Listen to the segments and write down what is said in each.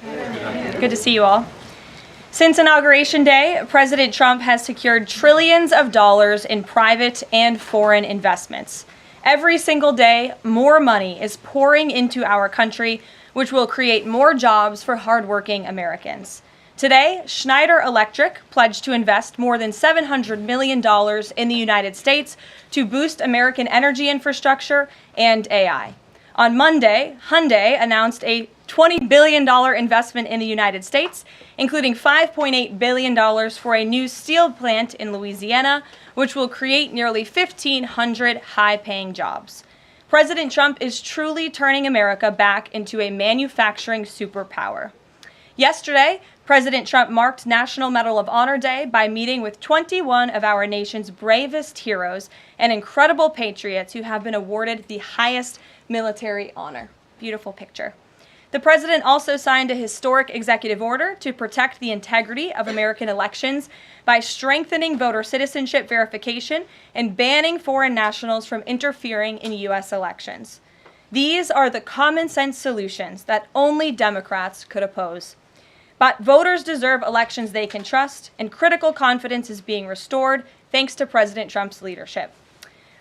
Good to see you all. Since Inauguration Day, President Trump has secured trillions of dollars in private and foreign investments. Every single day, more money is pouring into our country, which will create more jobs for hardworking Americans. Today, Schneider Electric pledged to invest more than $700 million in the United States to boost American energy infrastructure and AI. On Monday, Hyundai announced a $20 billion investment in the United States, including $5.8 billion for a new steel plant in Louisiana, which will create nearly 1,500 high-paying jobs. President Trump is truly turning America back into a manufacturing superpower. Yesterday, President Trump marked National Medal of Honor Day by meeting with 21 of our nation's bravest heroes and incredible patriots who have been awarded the highest military honor. Beautiful picture. The president also signed a historic executive order to protect the integrity of American elections by strengthening voter citizenship verification and banning foreign nationals from interfering in U.S. elections. These are the common sense solutions that only Democrats could oppose. But voters deserve elections they can trust, and critical confidence is being restored thanks to President Trump's leadership.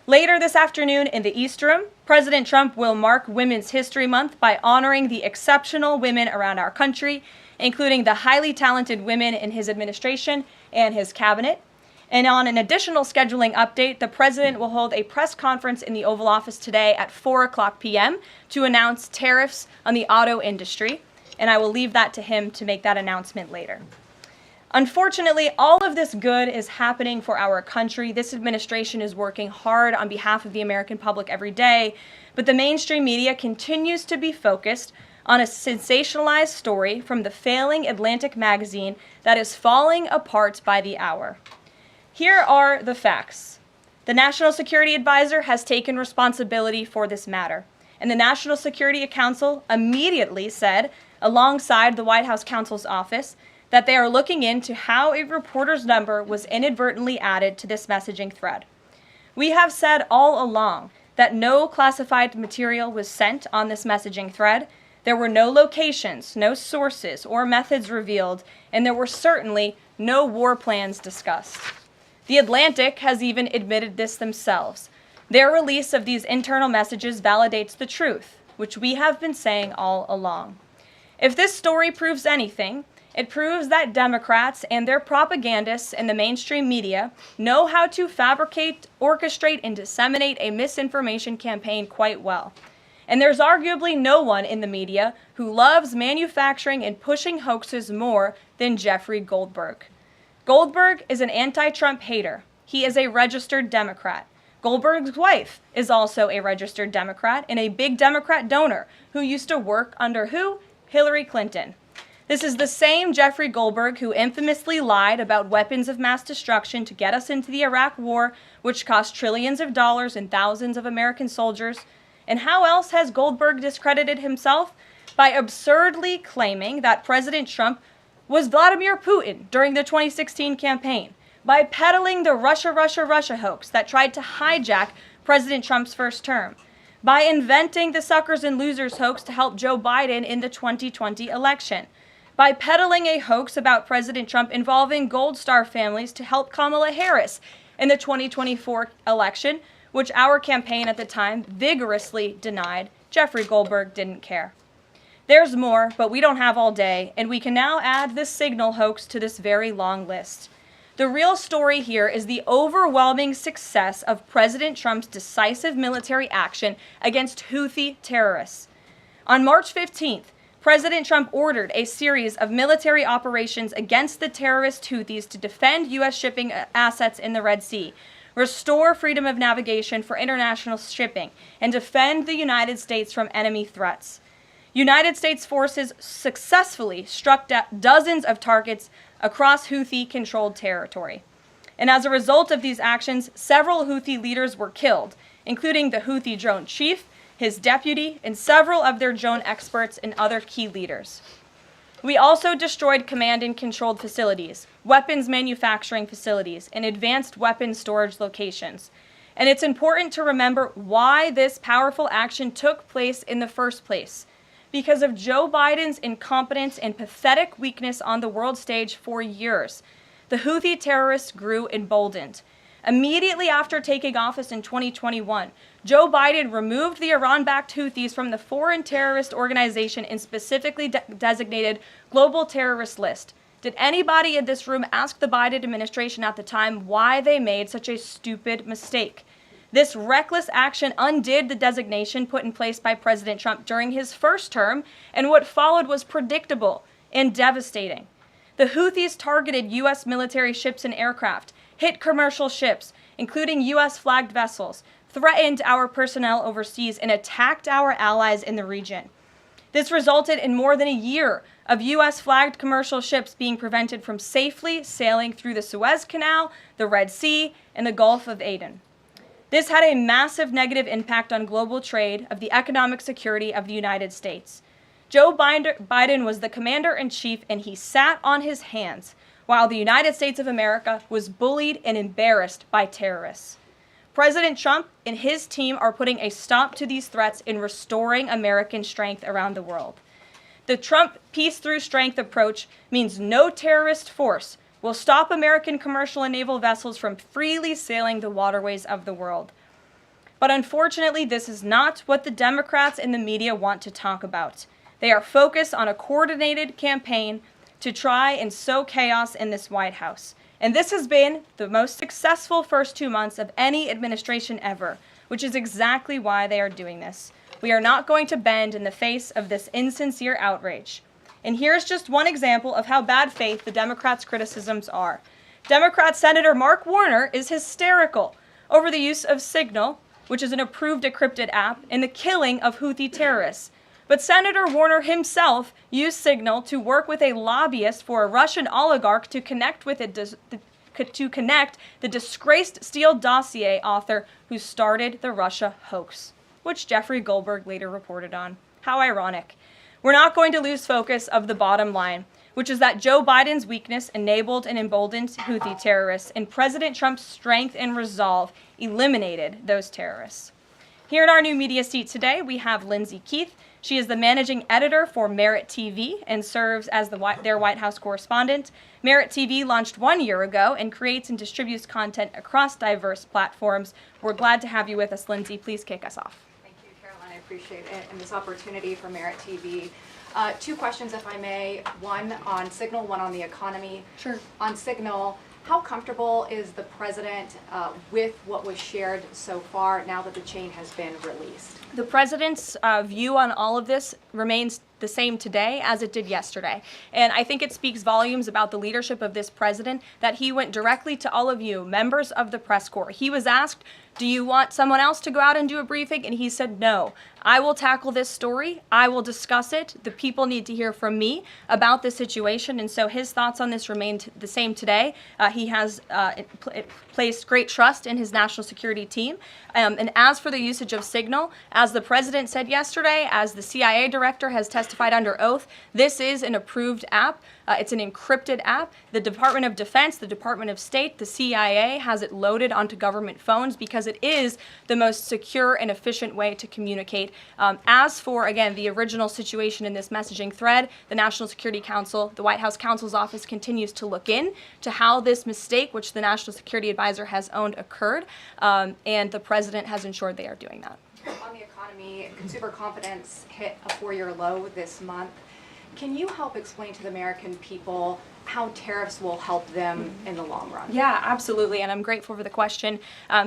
Later this afternoon in the East Room, President Trump will mark Women's History Month by honoring the exceptional women around our country, including the highly talented women in his administration and his cabinet. And on an additional scheduling update, the president will hold a press conference in the Oval Office today at 4:00 p.m. to announce tariffs on the auto industry. And I will leave that to him to make that announcement later. Unfortunately, all of this good is happening for our country. This administration is working hard on behalf of the American public every day, but the mainstream media continues to be focused on a sensationalized story from the failing Atlantic magazine that is falling apart by the hour. Here are the facts. The National Security Advisor has taken responsibility for this matter, and the National Security Council immediately said, alongside the White House counsel's office, that they are looking into how a reporter's number was inadvertently added to this messaging thread. We have said all along that no classified material was sent on this messaging thread. There were no locations, no sources, or methods revealed, and there were certainly no war plans discussed. The Atlantic has even admitted this themselves. Their release of these internal messages validates the truth, which we have been saying all along. If this story proves anything, it proves that Democrats and their propagandists in the mainstream media know how to fabricate, orchestrate, and disseminate a misinformation campaign quite well. And there's arguably no one in the media who loves manufacturing and pushing hoaxes more than Jeffrey Goldberg. Goldberg is an anti-Trump hater. He is a registered Democrat. Goldberg's wife is also a registered Democrat and a big Democrat donor who used to work under who? Hillary Clinton. This is the same Jeffrey Goldberg who infamously lied about weapons of mass destruction to get us into the Iraq War, which cost trillions of dollars and thousands of American soldiers. And how else has Goldberg discredited himself? By absurdly claiming that President Trump was Vladimir Putin during the 2016 campaign, by peddling the Russia hoax that tried to hijack President Trump's first term, by inventing the suckers and losers hoax to help Joe Biden in the 2020 election, by peddling a hoax about President Trump involving Gold Star families to help Kamala Harris in the 2024 election, which our campaign at the time vigorously denied. Jeffrey Goldberg didn't care. There's more, but we don't have all day, and we can now add this signal hoax to this very long list. The real story here is the overwhelming success of President Trump's decisive military action against Houthi terrorists. On March 15th, President Trump ordered a series of military operations against the terrorist Houthis to defend U.S. shipping assets in the Red Sea, restore freedom of navigation for international shipping, and defend the United States from enemy threats. United States forces successfully struck dozens of targets across Houthi-controlled territory. And as a result of these actions, several Houthi leaders were killed, including the Houthi drone chief, his deputy, and several of their drone experts and other key leaders. We also destroyed command and controlled facilities, weapons manufacturing facilities, and advanced weapons storage locations. And it's important to remember why this powerful action took place in the first place. because of Joe Biden's incompetence and pathetic weakness on the world stage for years. The Houthi terrorists grew emboldened. Immediately after taking office in 2021, Joe Biden removed the Iran-backed Houthis from the foreign terrorist organization and specifically designated global terrorist list. Did anybody in this room ask the Biden administration at the time why they made such a stupid mistake? This reckless action undid the designation put in place by President Trump during his first term, and what followed was predictable and devastating. The Houthis targeted U.S. military ships and aircraft, hit commercial ships, including U.S.-flagged vessels, threatened our personnel overseas, and attacked our allies in the region. This resulted in more than a year of U.S.-flagged commercial ships being prevented from safely sailing through the Suez Canal, the Red Sea, and the Gulf of Aden. This had a massive negative impact on global trade of the economic security of the United States. Joe Biden was the commander-in-chief, and he sat on his hands while the United States of America was bullied and embarrassed by terrorists. President Trump and his team are putting a stop to these threats and restoring American strength around the world. The Trump peace through strength approach means no terrorist force will stop American commercial and naval vessels from freely sailing the waterways of the world. But unfortunately, this is not what the Democrats and the media want to talk about. They are focused on a coordinated campaign to try and sow chaos in this White House. And this has been the most successful first 2 months of any administration ever, which is exactly why they are doing this. We are not going to bend in the face of this insincere outrage. And here's just one example of how bad faith the Democrats' criticisms are. Democrat Senator Mark Warner is hysterical over the use of Signal, which is an approved decrypted app, in the killing of Houthi terrorists. But Senator Warner himself used Signal to work with a lobbyist for a Russian oligarch to connect the disgraced Steele dossier author who started the Russia hoax, which Jeffrey Goldberg later reported on. How ironic. We're not going to lose focus of the bottom line, which is that Joe Biden's weakness enabled and emboldened Houthi terrorists, and President Trump's strength and resolve eliminated those terrorists. Here in our new media seat today, we have Lindsay Keith. She is the managing editor for Merit TV and serves as their White House correspondent. Merit TV launched 1 year ago and creates and distributes content across diverse platforms. We're glad to have you with us, Lindsay. Please kick us off. Thank you, Caroline. I appreciate it and this opportunity for Merit TV. Two questions, if I may. One on Signal, one on the economy. Sure. On Signal, how comfortable is the president with what was shared so far now that the chain has been released? The president's view on all of this remains the same today as it did yesterday. And I think it speaks volumes about the leadership of this president that he went directly to all of you, members of the press corps. He was asked, do you want someone else to go out and do a briefing? And he said, no, I will tackle this story. I will discuss it. The people need to hear from me about the situation. And so his thoughts on this remained the same today. He has placed great trust in his national security team. And as for the usage of Signal, as the president said yesterday, as the CIA director has testified under oath, this is an approved app. It's an encrypted app. The Department of Defense, the Department of State, the CIA has it loaded onto government phones because it is the most secure and efficient way to communicate. As for, again, the original situation in this messaging thread, the National Security Council, the White House counsel's office continues to look in to how this mistake, which the National Security Advisor has owned, occurred, and the president has ensured they are doing that. On the economy, consumer confidence hit a 4-year low this month. Can you help explain to the American people how tariffs will help them in the long run? Yeah, absolutely, and I'm grateful for the question.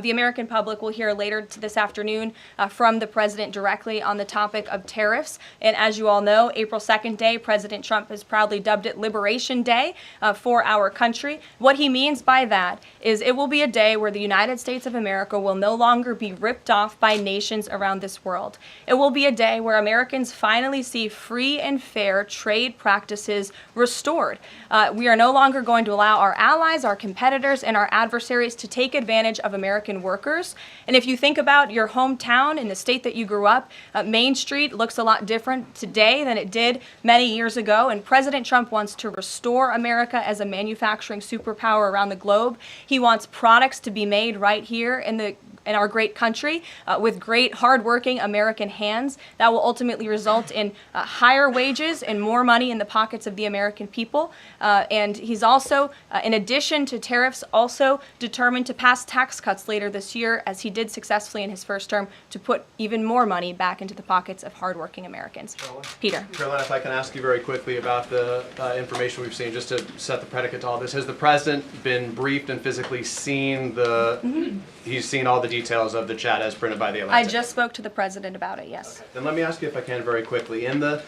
The American public will hear later this afternoon from the president directly on the topic of tariffs. And as you all know, April 2nd day, President Trump has proudly dubbed it Liberation Day for our country. What he means by that is it will be a day where the United States of America will no longer be ripped off by nations around this world. It will be a day where Americans finally see free and fair trade practices restored. We are no longer going to allow our allies, our competitors, and our adversaries to take advantage of American workers. And if you think about your hometown in the state that you grew up, Main Street looks a lot different today than it did many years ago. And President Trump wants to restore America as a manufacturing superpower around the globe. He wants products to be made right here in the our great country with great, hardworking American hands that will ultimately result in higher wages and more money in the pockets of the American people. And he's also, in addition to tariffs, also determined to pass tax cuts later this year, as he did successfully in his first term, to put even more money back into the pockets of hardworking Americans. Peter. Caroline, if I can ask you very quickly about the information we've seen, just to set the predicate to all this. Has the president been briefed and physically seen he's seen all the details of the chat as printed by the Atlantic? I just spoke to the president about it, yes. Okay. Then let me ask you, if I can, very quickly. In the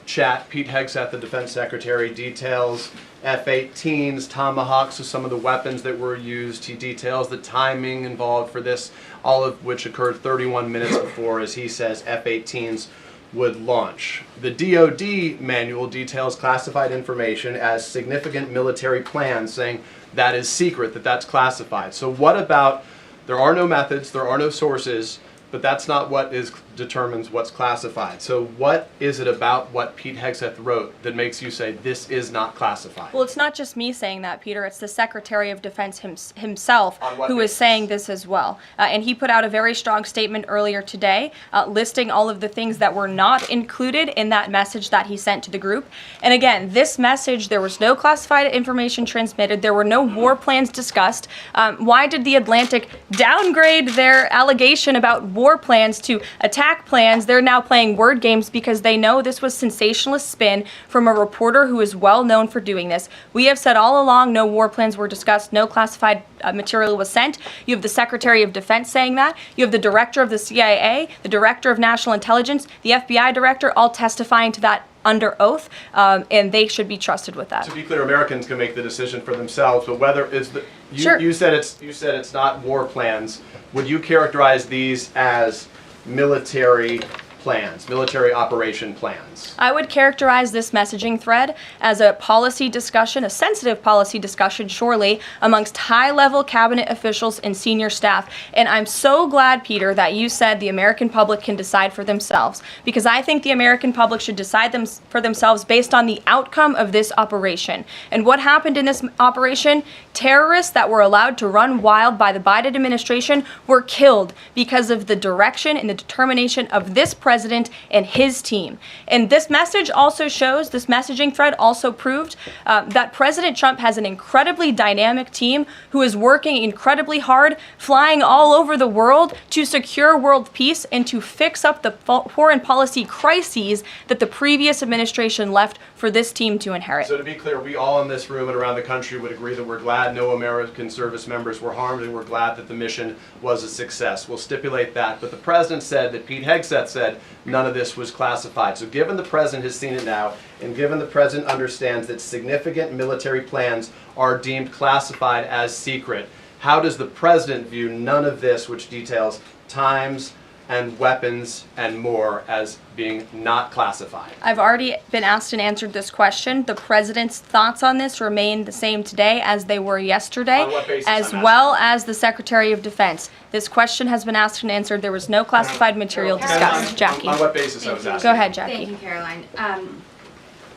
chat, Pete Hegseth, the defense secretary, details F-18s, Tomahawks, so some of the weapons that were used. He details the timing involved for this, all of which occurred 31 minutes before, as he says, F-18s would launch. The DoD manual details classified information as significant military plans, saying that is secret, that's classified. So what about, there are no methods, there are no sources, but that's not what determines what's classified. So what is it about what Pete Hegseth wrote that makes you say this is not classified? Well, it's not just me saying that, Peter. It's the Secretary of Defense himself who is saying this as well. And he put out a very strong statement earlier today listing all of the things that were not included in that message that he sent to the group. And again, this message, there was no classified information transmitted. There were no war plans discussed. Why did the Atlantic downgrade their allegation about war plans to attack plans? They're now playing word games because they know this was sensationalist spin from a reporter who is well known for doing this. We have said all along no war plans were discussed, no classified material was sent. You have the Secretary of Defense saying that. You have the director of the CIA, the director of National Intelligence, the FBI director, all testifying to that under oath, and they should be trusted with that. To be clear, Americans can make the decision for themselves, but whether is the Sure. you said it's not war plans. Would you characterize these as military plans, military operation plans? I would characterize this messaging thread as a policy discussion, a sensitive policy discussion, surely, amongst high-level cabinet officials and senior staff. And I'm so glad, Peter, that you said the American public can decide for themselves, because I think the American public should decide for themselves based on the outcome of this operation. And what happened in this operation? Terrorists that were allowed to run wild by the Biden administration were killed because of the direction and the determination of this president and his team. And this message also shows, this messaging thread also proved that President Trump has an incredibly dynamic team who is working incredibly hard, flying all over the world to secure world peace and to fix up the foreign policy crises that the previous administration left for this team to inherit. So to be clear, we all in this room and around the country would agree that we're glad no American service members were harmed, and we're glad that the mission was a success. We'll stipulate that. But the president said that Pete Hegseth said none of this was classified. So given the president has seen it now, and given the president understands that significant military plans are deemed classified as secret, how does the president view none of this, which details times and weapons and more, as being not classified? I've already been asked and answered this question. The president's thoughts on this remain the same today as they were yesterday, On what basis, as I'm well as the Secretary of Defense. This question has been asked and answered. There was no classified material discussed. Jackie. On what basis I was asking? Go ahead, Jackie. Thank you, Caroline.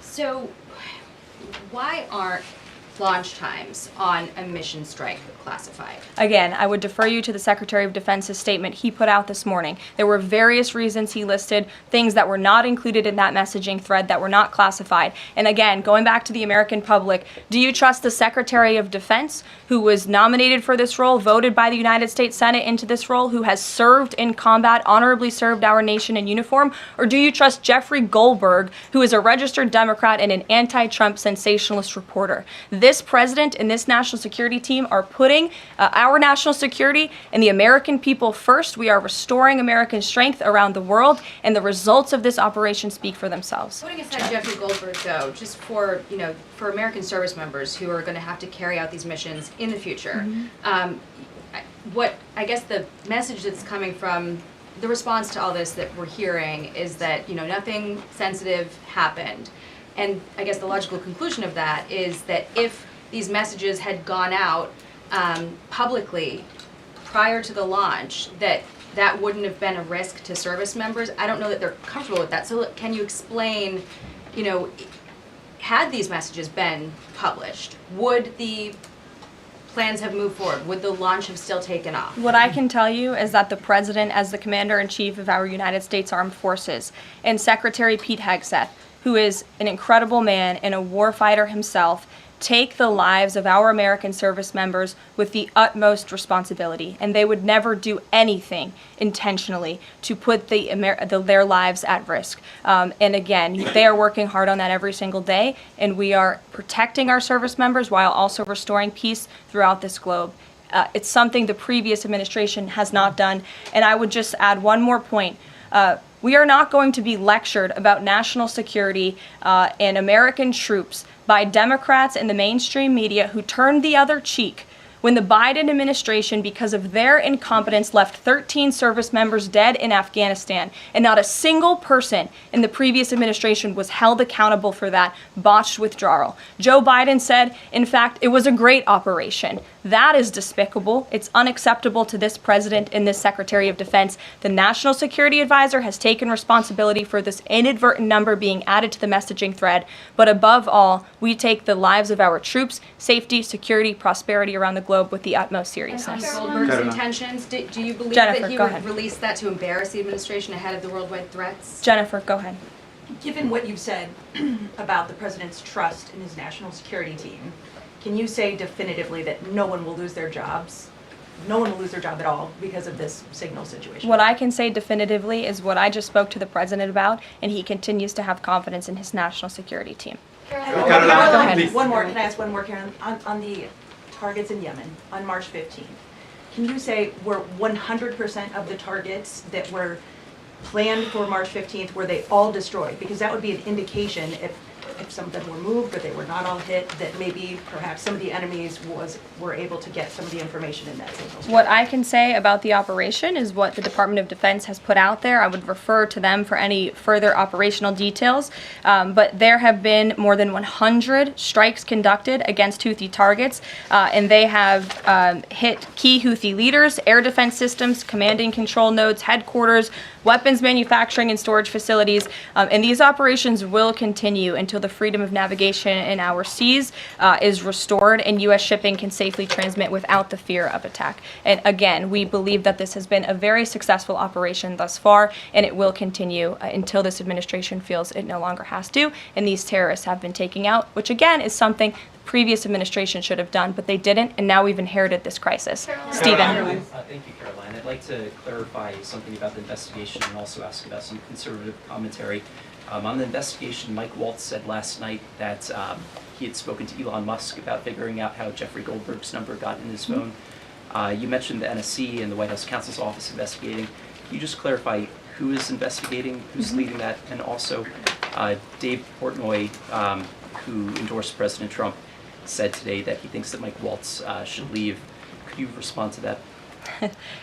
So why aren't launch times on a mission strike classified? Again, I would defer you to the Secretary of Defense's statement he put out this morning. There were various reasons he listed, things that were not included in that messaging thread that were not classified. And again, going back to the American public, do you trust the Secretary of Defense, who was nominated for this role, voted by the United States Senate into this role, who has served in combat, honorably served our nation in uniform? Or do you trust Jeffrey Goldberg, who is a registered Democrat and an anti-Trump sensationalist reporter? This president and this national security team are putting our national security and the American people first. We are restoring American strength around the world, and the results of this operation speak for themselves. Putting aside Jeffrey Goldberg, though, just for for American service members who are going to have to carry out these missions in the future, what I guess the message that's coming from the response to all this that we're hearing is that nothing sensitive happened, and I guess the logical conclusion of that is that if these messages had gone out publicly prior to the launch, that wouldn't have been a risk to service members. I don't know that they're comfortable with that. So can you explain, had these messages been published, would the plans have moved forward? Would the launch have still taken off? What I can tell you is that the President, as the Commander-in-Chief of our United States Armed Forces, and Secretary Pete Hegseth, who is an incredible man and a warfighter himself, take the lives of our American service members with the utmost responsibility, and they would never do anything intentionally to put their lives at risk. And again, they are working hard on that every single day, and we are protecting our service members while also restoring peace throughout this globe. It's something the previous administration has not done. And I would just add one more point. We are not going to be lectured about national security and American troops by Democrats and the mainstream media who turned the other cheek when the Biden administration, because of their incompetence, left 13 service members dead in Afghanistan, and not a single person in the previous administration was held accountable for that botched withdrawal. Joe Biden said, in fact, it was a great operation. That is despicable. It's unacceptable to this president and this Secretary of Defense. The National Security Advisor has taken responsibility for this inadvertent number being added to the messaging thread. But above all, we take the lives of our troops, safety, security, prosperity around the globe with the utmost seriousness. Goldberg's intentions, do you believe Jennifer, that he go would ahead. release that to embarrass the administration ahead of the worldwide threats? Jennifer, go ahead. Given what you've said about the president's trust in his national security team, can you say definitively that no one will lose their jobs? No one will lose their job at all because of this signal situation? What I can say definitively is what I just spoke to the president about, and he continues to have confidence in his national security team. Caroline, one more, can I ask one more, Karen? On the targets in Yemen on March 15th, can you say were 100% of the targets that were planned for March 15th, were they all destroyed? Because that would be an indication if some of them were moved, but they were not all hit, that maybe perhaps some of the enemies were able to get some of the information in that signal. What I can say about the operation is what the Department of Defense has put out there. I would refer to them for any further operational details. But there have been more than 100 strikes conducted against Houthi targets, and they have hit key Houthi leaders, air defense systems, command and control nodes, headquarters, weapons manufacturing and storage facilities. And these operations will continue until the freedom of navigation in our seas is restored and U.S. shipping can safely transmit without the fear of attack. And again, we believe that this has been a very successful operation thus far, and it will continue until this administration feels it no longer has to, and these terrorists have been taken out, which again is something the previous administration should have done, but they didn't, and now we've inherited this crisis. Stephen. Thank you, Caroline. I'd like to clarify something about the investigation and also ask about some conservative commentary. On the investigation, Mike Waltz said last night that he had spoken to Elon Musk about figuring out how Jeffrey Goldberg's number got in his phone. You mentioned the NSC and the White House counsel's office investigating. Can you just clarify who is investigating, who's leading that, and also Dave Portnoy, who endorsed President Trump, said today that he thinks that Mike Waltz should leave. Could you respond to that?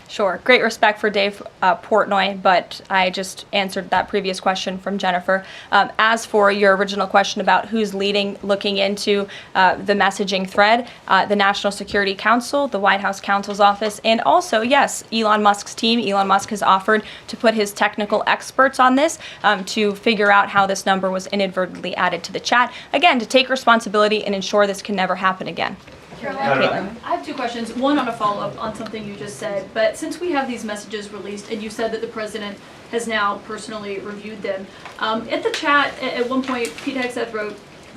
Sure. Great respect for Dave Portnoy, but I just answered that previous question from Jennifer. As for your original question about who's looking into the messaging thread, the National Security Council, the White House counsel's office, and also, yes, Elon Musk's team. Elon Musk has offered to put his technical experts on this to figure out how this number was inadvertently added to the chat. Again, to take responsibility and ensure this can never happen again. Caroline, I have two questions. One on a follow-up on something you just said. But since we have these messages released, and you said that the president has now personally reviewed them, at the chat, at one point, Pete Hegseth wrote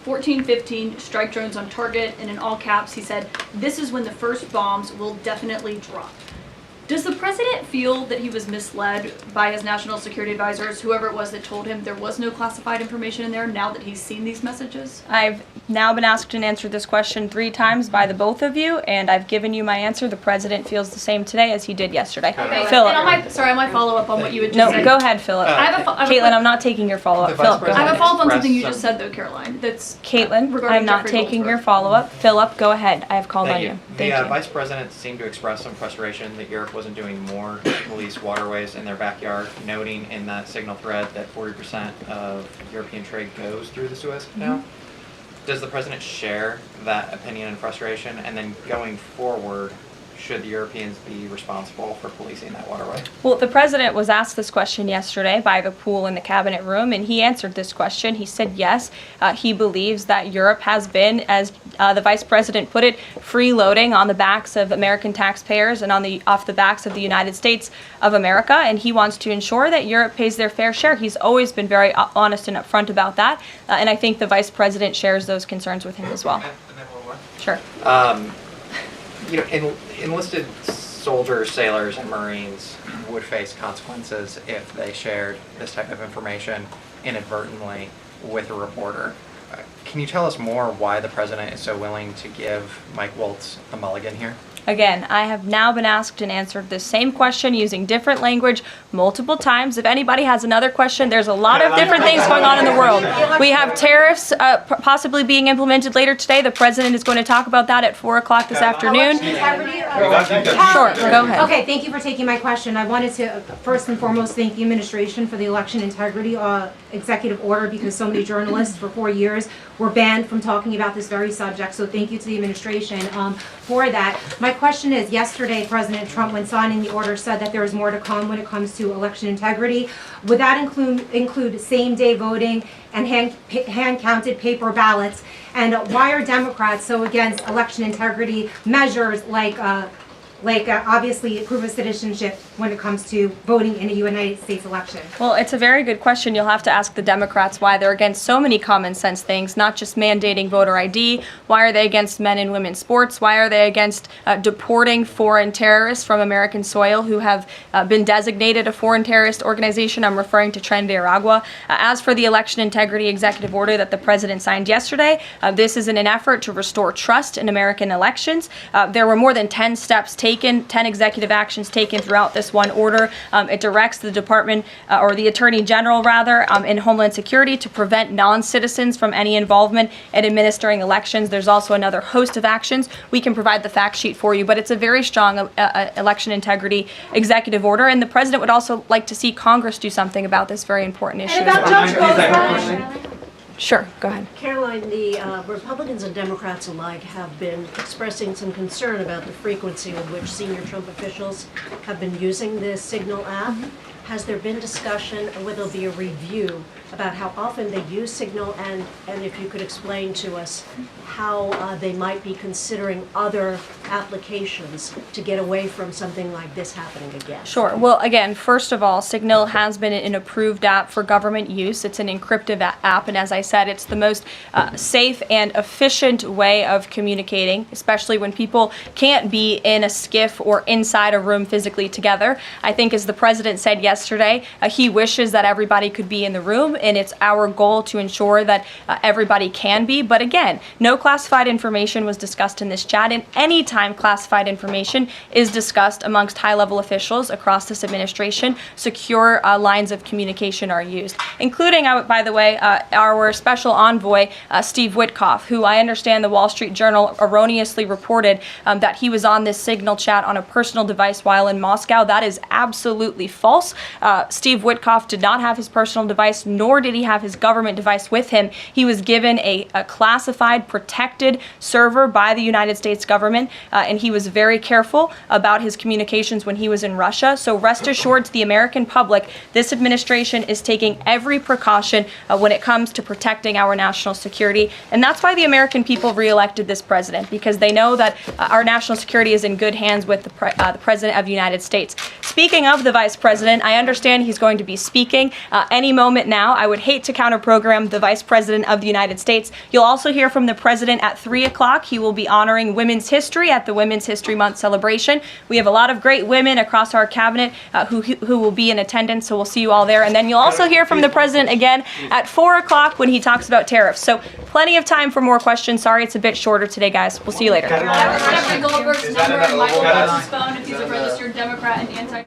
1415 strike drones on target, and in all caps, he said, "This is when the first bombs will definitely drop." Does the president feel that he was misled by his national security advisors, whoever it was that told him there was no classified information in there, now that he's seen these messages? I've now been asked and answered this question 3 times by the both of you, and I've given you my answer. The president feels the same today as he did yesterday. Okay. Philip. And on my follow-up on what you had just said. No, go ahead, Philip. I have a Caitlin, I'm not taking your follow-up. Philip, go I have ahead. a follow-up on something you Express just said, though, Caroline. That's Caitlin, regarding I'm not Jeffrey taking your Goldberg. follow-up. Philip, go ahead. I have called on Thank you. you. Thank The you. Vice President seemed to express some frustration that Europe wasn't doing more to police waterways in their backyard, noting in that signal thread that 40% of European trade goes through the Suez Canal. Does the President share that opinion and frustration? And then going forward, should the Europeans be responsible for policing that waterway? Well, the president was asked this question yesterday by the pool in the cabinet room, and he answered this question. He said yes, he believes that Europe has been, as the vice president put it, freeloading on the backs of American taxpayers and off the backs of the United States of America, and he wants to ensure that Europe pays their fair share. He's always been very honest and upfront about that, and I think the vice president shares those concerns with him as well. And then one more. Sure. Enlisted soldiers, sailors, and Marines would face consequences if they shared this type of information inadvertently with a reporter. Can you tell us more why the president is so willing to give Mike Waltz a mulligan here? Again, I have now been asked and answered this same question using different language multiple times. If anybody has another question, there's a lot of different things going on in the world. We have tariffs possibly being implemented later today. The president is going to talk about that at 4 o'clock this afternoon. Sure, go ahead. Okay, thank you for taking my question. I wanted to first and foremost thank the administration for the election integrity executive order, because so many journalists for 4 years were banned from talking about this very subject. So thank you to the administration for that. My question is, yesterday President Trump, when signing the order, said that there is more to come when it comes to election integrity. Would that include same-day voting and hand-counted paper ballots? And why are Democrats so against election integrity measures like obviously proof of citizenship when it comes to voting in a United States election? Well, it's a very good question. You'll have to ask the Democrats why they're against so many common sense things, not just mandating voter ID. Why are they against men and women's sports? Why are they against deporting foreign terrorists from American soil who have been designated a foreign terrorist organization? I'm referring to Tren de Aragua. As for the election integrity executive order that the president signed yesterday, this is in an effort to restore trust in American elections. There were more than 10 steps taken, 10 executive actions taken throughout this one order. It directs the department, or the attorney general rather, in Homeland Security to prevent non-citizens from any involvement in administering elections. There's also another host of actions. We can provide the fact sheet for you, but it's a very strong election integrity executive order, and the president would also like to see Congress do something about this very important issue as well. Sure, go ahead. Karoline, the Republicans and Democrats alike have been expressing some concern about the frequency with which senior Trump officials have been using the Signal app. Has there been discussion, or will there be a review about how often they use Signal, and if you could explain to us how they might be considering other applications to get away from something like this happening again? Sure. Well, again, first of all, Signal has been an approved app for government use. It's an encrypted app, and as I said, it's the most safe and efficient way of communicating, especially when people can't be in a skiff or inside a room physically together. I think, as the president said yesterday, he wishes that everybody could be in the room, and it's our goal to ensure that everybody can be. But again, no classified information was discussed in this chat, and any time classified information is discussed amongst high-level officials across this administration, secure lines of communication are used, including, by the way, our special envoy, Steve Witkoff, who I understand the Wall Street Journal erroneously reported that he was on this Signal chat on a personal device while in Moscow. That is absolutely false. Steve Witkoff did not have his personal device, nor did he have his government device with him. He was given a classified, protected server by the United States government, and he was very careful about his communications when he was in Russia. So rest assured to the American public, this administration is taking every precaution when it comes to protecting our national security. And that's why the American people reelected this president, because they know that our national security is in good hands with the President of the United States. Speaking of the Vice President, I understand he's going to be speaking any moment now. I would hate to counter-program the Vice President of the United States. You'll also hear from the President at 3 o'clock. He will be honoring Women's History at the Women's History Month celebration. We have a lot of great women across our cabinet who will be in attendance, so we'll see you all there. And then you'll also hear from the President again at 4 o'clock when he talks about tariffs. So plenty of time for more questions. Sorry it's a bit shorter today, guys. We'll see you later. Jeffrey Goldberg's number and Michael Waltz's phone if he's a registered Democrat and anti-